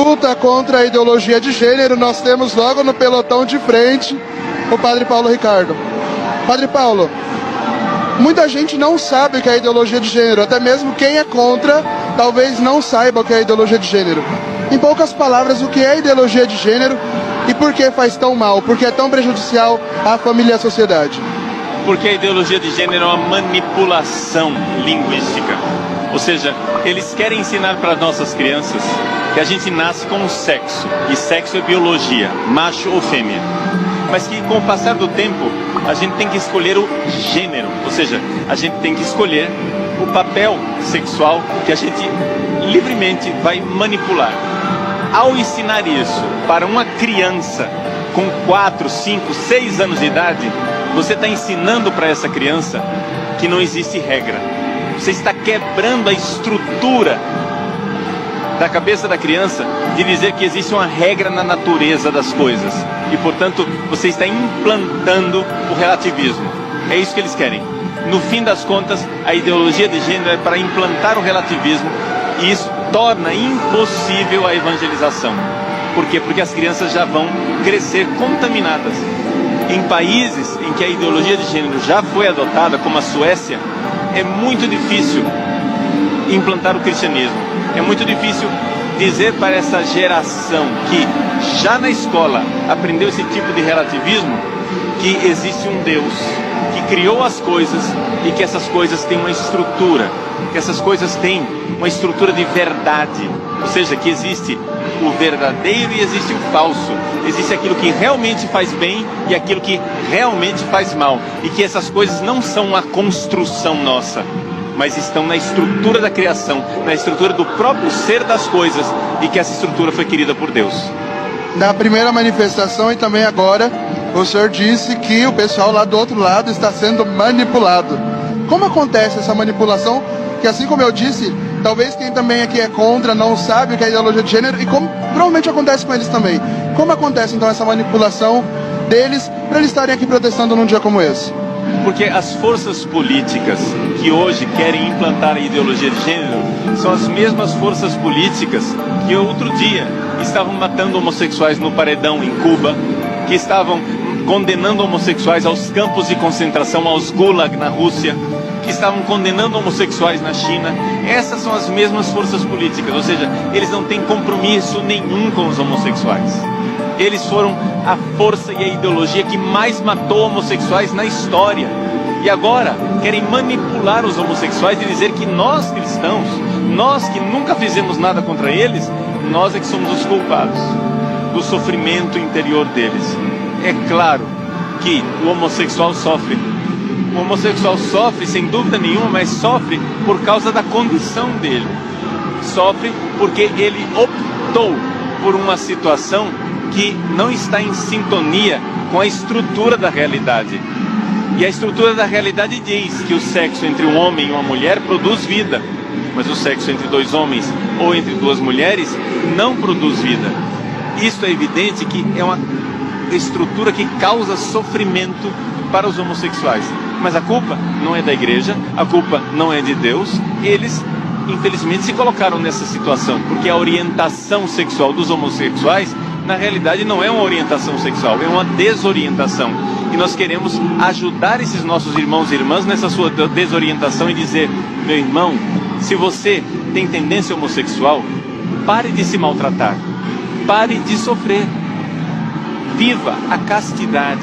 luta contra a ideologia de gênero, nós temos logo no pelotão de frente o Padre Paulo Ricardo. Padre Paulo, muita gente não sabe o que é ideologia de gênero, até mesmo quem é contra talvez não saiba o que é ideologia de gênero. Em poucas palavras, o que é ideologia de gênero e por que faz tão mal, por que é tão prejudicial à família e à sociedade? Porque a ideologia de gênero é uma manipulação linguística. Ou seja, eles querem ensinar para nossas crianças que a gente nasce com um sexo, e sexo é biologia, macho ou fêmea. Mas que com o passar do tempo, a gente tem que escolher o gênero, ou seja, a gente tem que escolher o papel sexual que a gente livremente vai manipular. Ao ensinar isso para uma criança com 4, 5, 6 anos de idade, você está ensinando para essa criança que não existe regra. Você está quebrando a estrutura da cabeça da criança de dizer que existe uma regra na natureza das coisas. E, portanto, você está implantando o relativismo. É isso que eles querem. No fim das contas, a ideologia de gênero é para implantar o relativismo e isso torna impossível a evangelização. Por quê? Porque as crianças já vão crescer contaminadas. Em países em que a ideologia de gênero já foi adotada, como a Suécia, é muito difícil implantar o cristianismo. É muito difícil dizer para essa geração que já na escola aprendeu esse tipo de relativismo que existe um Deus que criou as coisas e que essas coisas têm uma estrutura, que essas coisas têm uma estrutura de verdade, ou seja, que existe o verdadeiro e existe o falso, existe aquilo que realmente faz bem e aquilo que realmente faz mal, e que essas coisas não são uma construção nossa, mas estão na estrutura da criação, na estrutura do próprio ser das coisas, e que essa estrutura foi querida por Deus. Na primeira manifestação e também agora, o senhor disse que o pessoal lá do outro lado está sendo manipulado. Como acontece essa manipulação? Que assim como eu disse, talvez quem também aqui é contra não sabe o que é ideologia de gênero, e como provavelmente acontece com eles também. Como acontece então essa manipulação deles para eles estarem aqui protestando num dia como esse? Porque as forças políticas que hoje querem implantar a ideologia de gênero são as mesmas forças políticas que outro dia estavam matando homossexuais no paredão em Cuba, que estavam condenando homossexuais aos campos de concentração, aos gulag na Rússia, que estavam condenando homossexuais na China. Essas são as mesmas forças políticas, ou seja, eles não têm compromisso nenhum com os homossexuais. Eles foram a força e a ideologia que mais matou homossexuais na história. E agora querem manipular os homossexuais e dizer que nós cristãos, nós que nunca fizemos nada contra eles, nós é que somos os culpados do sofrimento interior deles. É claro que o homossexual sofre. O homossexual sofre sem dúvida nenhuma, mas sofre por causa da condição dele. Sofre porque ele optou por uma situação que não está em sintonia com a estrutura da realidade. E a estrutura da realidade diz que o sexo entre um homem e uma mulher produz vida, mas o sexo entre dois homens ou entre duas mulheres não produz vida. Isso é evidente que é uma estrutura que causa sofrimento para os homossexuais. Mas a culpa não é da igreja, a culpa não é de Deus. Eles, infelizmente, se colocaram nessa situação, porque a orientação sexual dos homossexuais, na realidade, não é uma orientação sexual, é uma desorientação. E nós queremos ajudar esses nossos irmãos e irmãs nessa sua desorientação e dizer: meu irmão, se você tem tendência homossexual, pare de se maltratar, pare de sofrer, viva a castidade.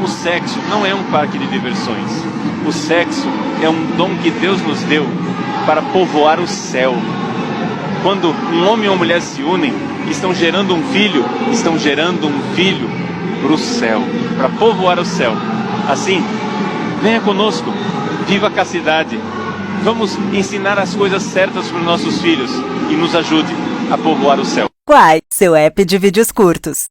O sexo não é um parque de diversões, o sexo é um dom que Deus nos deu para povoar o céu. Quando um homem e uma mulher se unem, estão gerando um filho para o céu, para povoar o céu. Assim, venha conosco, viva a castidade, vamos ensinar as coisas certas para os nossos filhos e nos ajude a povoar o céu. Quai, seu app de vídeos curtos.